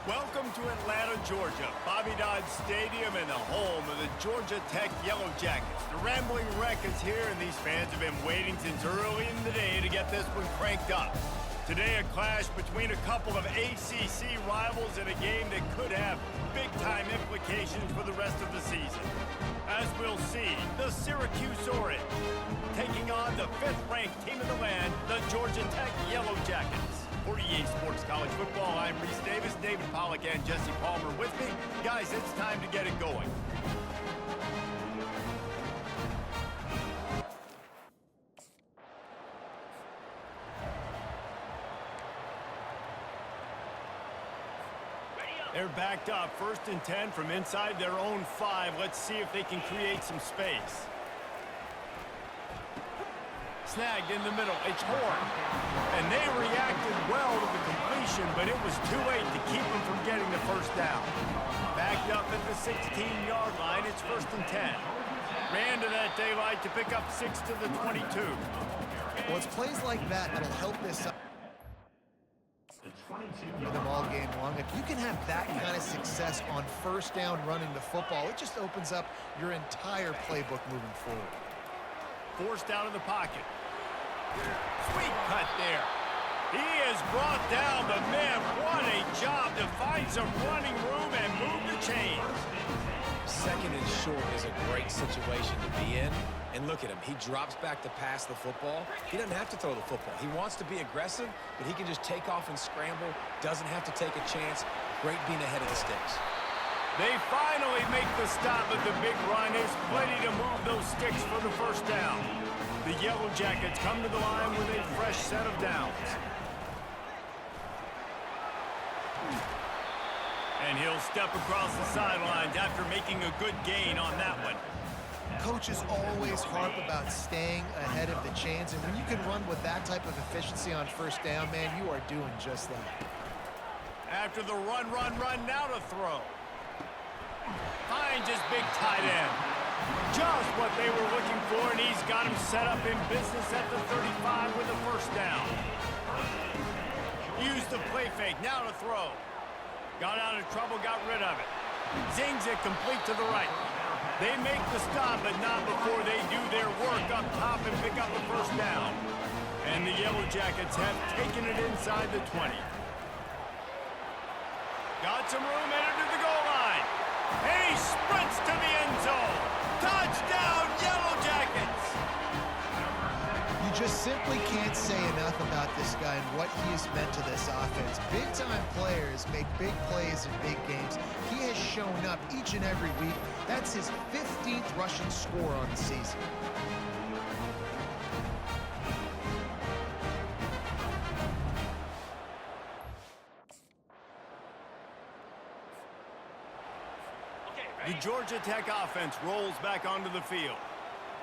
Welcome to Atlanta, Georgia, Bobby Dodd Stadium and the home of the Georgia Tech Yellow Jackets. The Rambling Wreck is here, and these fans have been waiting since early in the day to get this one cranked up. Today, a clash between a couple of ACC rivals in a game that could have big-time implications for the rest of the season. As we'll see, the Syracuse Orange taking on the 5th-ranked team in the land, the Georgia Tech Yellow Jackets. For EA Sports College Football, I'm Reese Davis, David Pollack, and Jesse Palmer with me. Guys, it's time to get it going. They're backed up, 1st and 10 from inside their own 5. Let's see if they can create some space. Snagged in the middle, it's Horn. And they reacted well to the completion, but it was too late to keep them from getting the first down. Backed up at the 16-yard line, it's 1st and 10. Ran to that daylight to pick up 6 to the 22. Well, it's plays like that that'll help this up them all game long. If you can have that kind of success on 1st down running the football, it just opens up your entire playbook moving forward. Forced out of the pocket. Sweet cut there. He is brought down, but man, what a job to find some running room and move the chains. 2nd and short is a great situation to be in. And look at him. He drops back to pass the football. He doesn't have to throw the football. He wants to be aggressive, but he can just take off and scramble. Doesn't have to take a chance. Great being ahead of the sticks. They finally make the stop at the big run. There's plenty to move those sticks for the 1st down. The Yellow Jackets come to the line with a fresh set of downs. And he'll step across the sidelines after making a good gain on that one. Coaches always harp about staying ahead of the chains, and when you can run with that type of efficiency on 1st down, man, you are doing just that. After the run, now to throw. Finds his big tight end. Just what they were looking for, and he's got him set up in business at the 35 with the 1st down. Used the play fake, now to throw. Got out of trouble, got rid of it. Zings it complete to the right. They make the stop, but not before they do their work up top and pick up the 1st down. And the Yellow Jackets have taken it inside the 20. Got some room, headed to the goal line. And he sprints to the end zone. Touchdown, Yellow Jackets! You just simply can't say enough about this guy and what he has meant to this offense. Big-time players make big plays in big games. He has shown up each and every week. That's his 15th rushing score on the season. The Georgia Tech offense rolls back onto the field.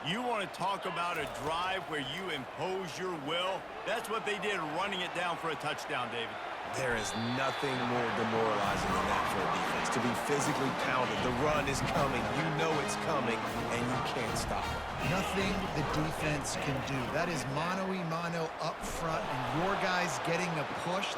You want to talk about a drive where you impose your will? That's what they did, running it down for a touchdown, David. There is nothing more demoralizing than that for a defense. To be physically pounded. The run is coming. You know it's coming, and you can't stop it. Nothing the defense can do. That is mano-a-mano up front, and your guys getting a push.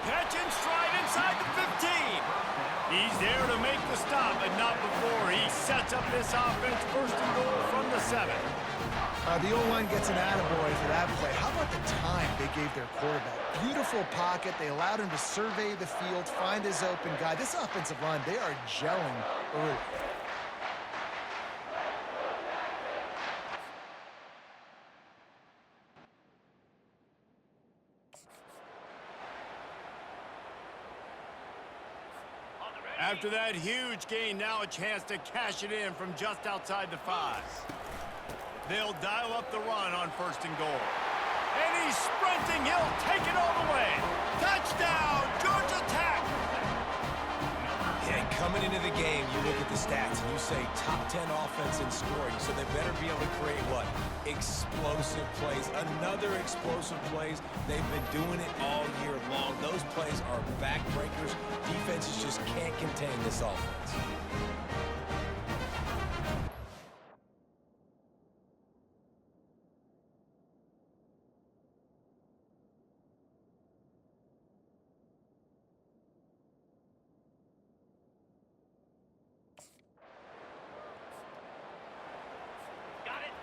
Catch and stride inside the 15. He's there to make the stop, but not before he sets up this offense 1st and goal from the 7. The O-line gets an attaboy for that play. How about the time they gave their quarterback? Beautiful pocket. They allowed him to survey the field, find his open guy. This offensive line, they are gelling early. After that huge gain, now a chance to cash it in from just outside the 5. They'll dial up the run on 1st and goal. And he's sprinting. He'll take it all the way. Touchdown, Georgia Tech! Yeah, coming into the game, you look at the stats and you say top 10 offense in scoring, so they better be able to create what? Explosive plays. Another explosive plays. They've been doing it all year long. Those plays are backbreakers. Defenses just can't contain this offense.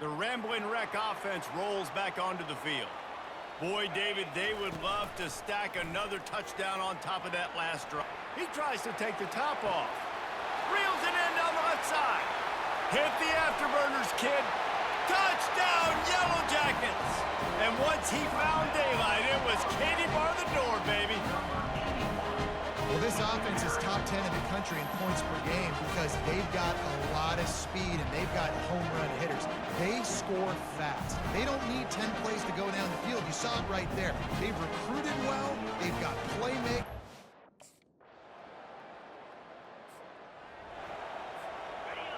The Rambling Wreck offense rolls back onto the field. Boy, David, they would love to stack another touchdown on top of that last drive. He tries to take the top off. Reels it in down the left side. Hit the afterburners, kid. Touchdown, Yellow Jackets! And once he found daylight, it was Katie bar the door, baby. Well, this offense is top 10 in the country in points per game because they've got a lot of speed and they've got home run hitters. They score fast. They don't need 10 plays to go down the field. You saw it right there. They've recruited well. They've got playmakers.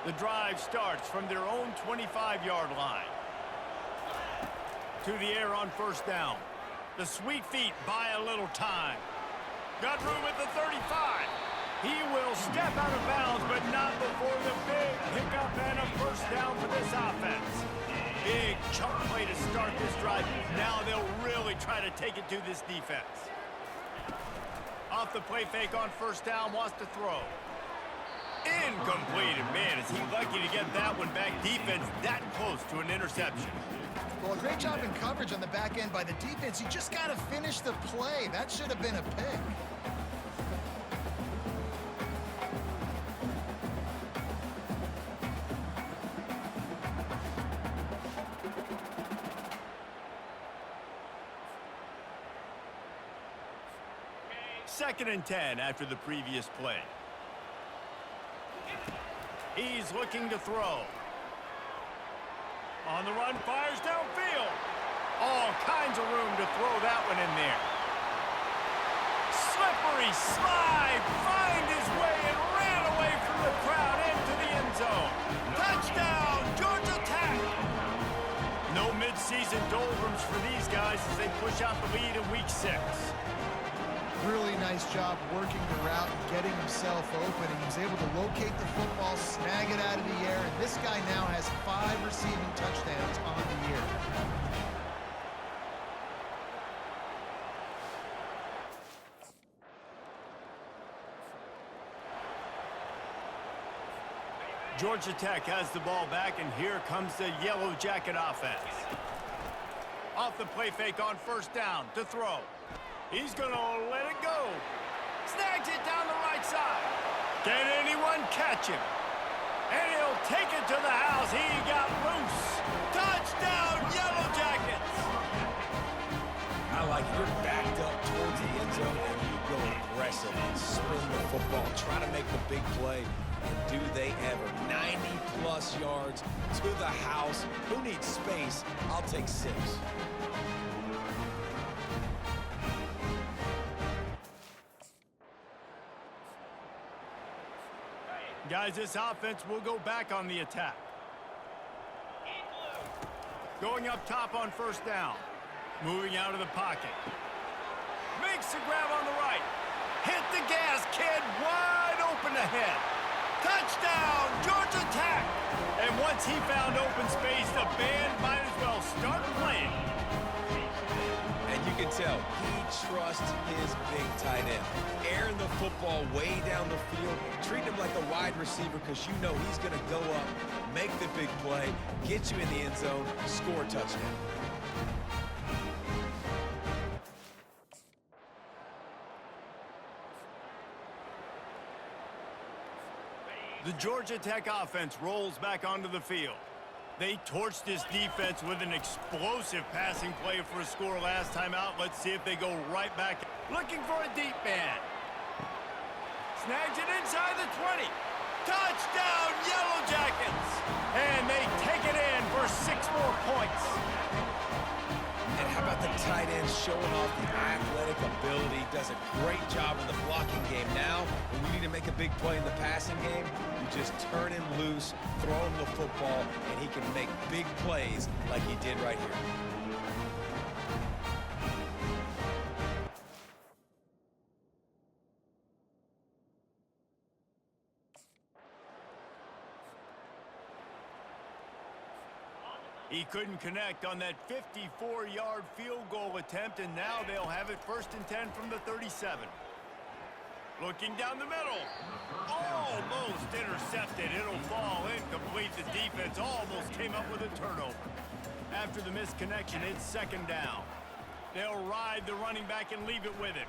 The drive starts from their own 25-yard line. To the air on first down. The sweet feet buy a little time. Got room at the 35. He will step out of bounds, but not before the big pickup and a first down for this offense. Big chunk play to start this drive. Now they'll really try to take it to this defense. Off the play fake on first down, wants to throw. Incomplete, and man, is he lucky to get that one back. Defense that close to an interception. Well, a great job in coverage on the back end by the defense. You just got to finish the play. That should have been a pick. Second and 10 after the previous play. He's looking to throw. On the run, fires downfield. All kinds of room to throw that one in there. Slippery slide, find his way and ran away from the crowd into the end zone. Touchdown, Georgia Tech. No midseason doldrums for these guys as they push out the lead in week 6. Really nice job working the route and getting himself open. And he was able to locate the football, snag it out of the air, and this guy now has 5 receiving touchdowns on the year. Georgia Tech has the ball back, and here comes the Yellow Jacket offense. Off the play fake on first down to throw. He's going to let it go. Snags it down the right side. Can anyone catch him? And he'll take it to the house. He got loose. Touchdown, Yellow Jackets. I like it. You're backed up towards the end zone, and you go aggressive and spin the football. Try to make the big play. And do they ever. 90-plus yards to the house. Who needs space? I'll take 6. Guys, this offense will go back on the attack. Going up top on first down. Moving out of the pocket. Makes the grab on the right. Hit the gas, kid. Wide open ahead. Touchdown, Georgia Tech. And once he found open space, the band might as well start playing. And you can tell he trusts his big tight end. Airing the football way down the field. Treat him like a wide receiver because you know he's going to go up, make the big play, get you in the end zone, score a touchdown. The Georgia Tech offense rolls back onto the field. They torched this defense with an explosive passing play for a score last time out. Let's see if they go right back. Looking for a deep man. Snags it inside the 20. Touchdown, Yellow Jackets! And they take it in for 6 more points. And how about the tight end showing off the athletic ability? Does a great job in the blocking game. Now, when you need to make a big play in the passing game, you just turn him loose, throw him the football, and he can make big plays like he did right here. He couldn't connect on that 54-yard field goal attempt, and now they'll have it 1st and 10 from the 37. Looking down the middle. Almost intercepted. It'll fall incomplete. The defense almost came up with a turnover. After the misconnection, it's second down. They'll ride the running back and leave it with him.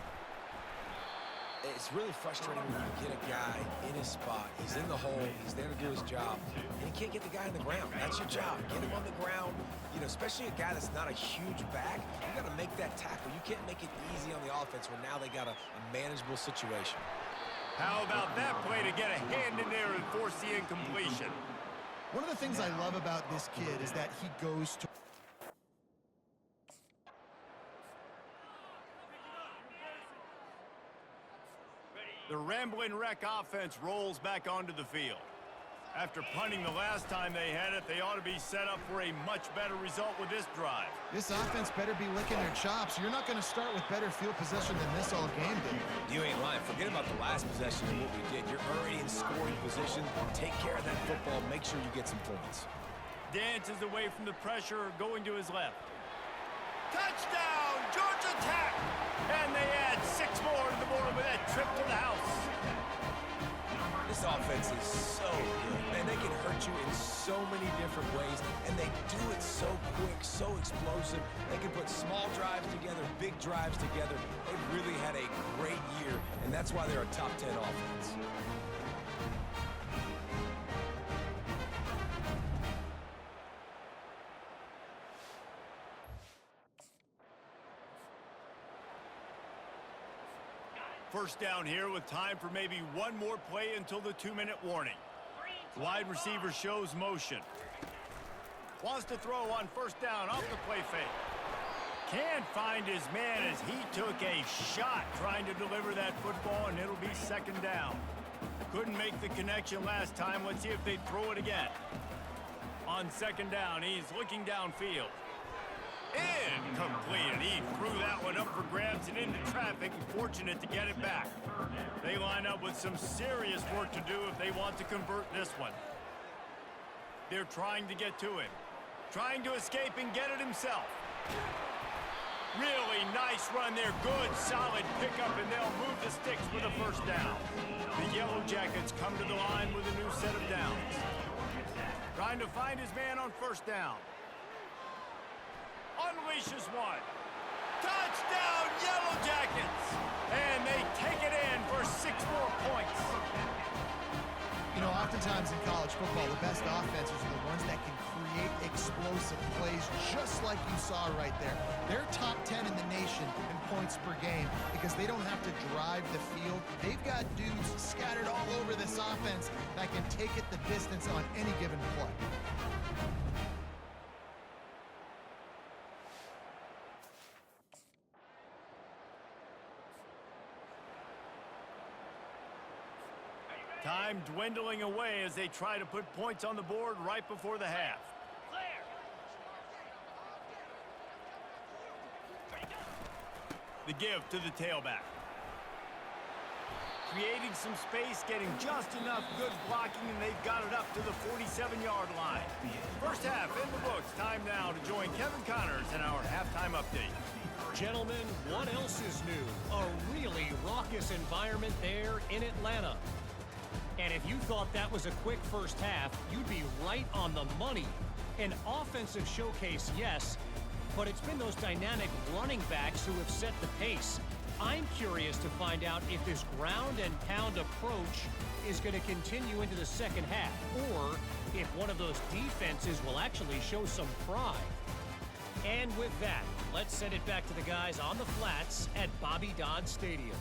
It's really frustrating when you get a guy in his spot. He's in the hole. He's there to do his job. And you can't get the guy on the ground. That's your job. Get him on the ground. You know, especially a guy that's not a huge back. You got to make that tackle. You can't make it easy on the offense when now they got a manageable situation. How about that play to get a hand in there and force the incompletion? One of the things I love about this kid is that he goes to... The Rambling Wreck offense rolls back onto the field. After punting the last time they had it, they ought to be set up for a much better result with this drive. This offense better be licking their chops. You're not going to start with better field possession than this all game did. You ain't lying. Forget about the last possession and what we did. You're already in scoring position. Take care of that football. Make sure you get some points. Dances away from the pressure, going to his left. Touchdown, Georgia Tech! And they add 6 more to the board with that trip to the house. This offense is so good. Man, they can hurt you in so many different ways, and they do it so quick, so explosive. They can put small drives together, big drives together. They've really had a great year, and that's why they're a top 10 offense. First down here with time for maybe one more play until the 2-minute warning. Wide receiver shows motion. Wants to throw on first down off the play fake. Can't find his man as he took a shot trying to deliver that football, and it'll be second down. Couldn't make the connection last time. Let's see if they throw it again. On second down, he's looking downfield. Incomplete, and he threw that one up for grabs and into traffic, and fortunate to get it back. They line up with some serious work to do if they want to convert this one. They're trying to get to him. Trying to escape and get it himself. Really nice run there. Good, solid pickup, and they'll move the sticks with a first down. The Yellow Jackets come to the line with a new set of downs. Trying to find his man on first down. Unleashes one. Touchdown, Yellow Jackets! And they take it in for 6 more points. You know, oftentimes in college football, the best offenses are the ones that can create explosive plays, just like you saw right there. They're top 10 in the nation in points per game because they don't have to drive the field. They've got dudes scattered all over this offense that can take it the distance on any given play. Time dwindling away as they try to put points on the board right before the half. The give to the tailback. Creating some space, getting just enough good blocking, and they've got it up to the 47-yard line. First half in the books. Time now to join Kevin Connors in our halftime update. Gentlemen, what else is new? A really raucous environment there in Atlanta. And if you thought that was a quick first half, you'd be right on the money. An offensive showcase, yes, but it's been those dynamic running backs who have set the pace. I'm curious to find out if this ground and pound approach is going to continue into the second half, or if one of those defenses will actually show some pride. And with that, let's send it back to the guys on the flats at Bobby Dodd Stadium.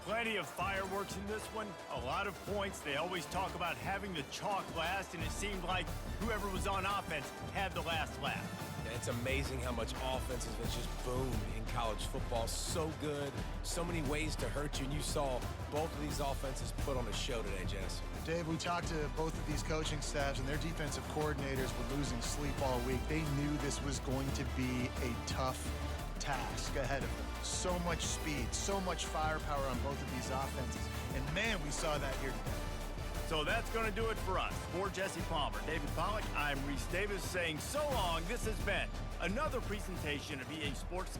Plenty of fireworks in this one, a lot of points. They always talk about having the chalk last, and it seemed like whoever was on offense had the last laugh. And it's amazing how much offense has just boomed in college football. So good, so many ways to hurt you, and you saw both of these offenses put on a show today, Jess. Dave, we talked to both of these coaching staffs, and their defensive coordinators were losing sleep all week. They knew this was going to be a tough task ahead of them. So much speed, so much firepower on both of these offenses. And man, we saw that here today. So that's going to do it for us. For Jesse Palmer, David Pollack, I'm Reese Davis saying so long. This has been another presentation of EA Sports.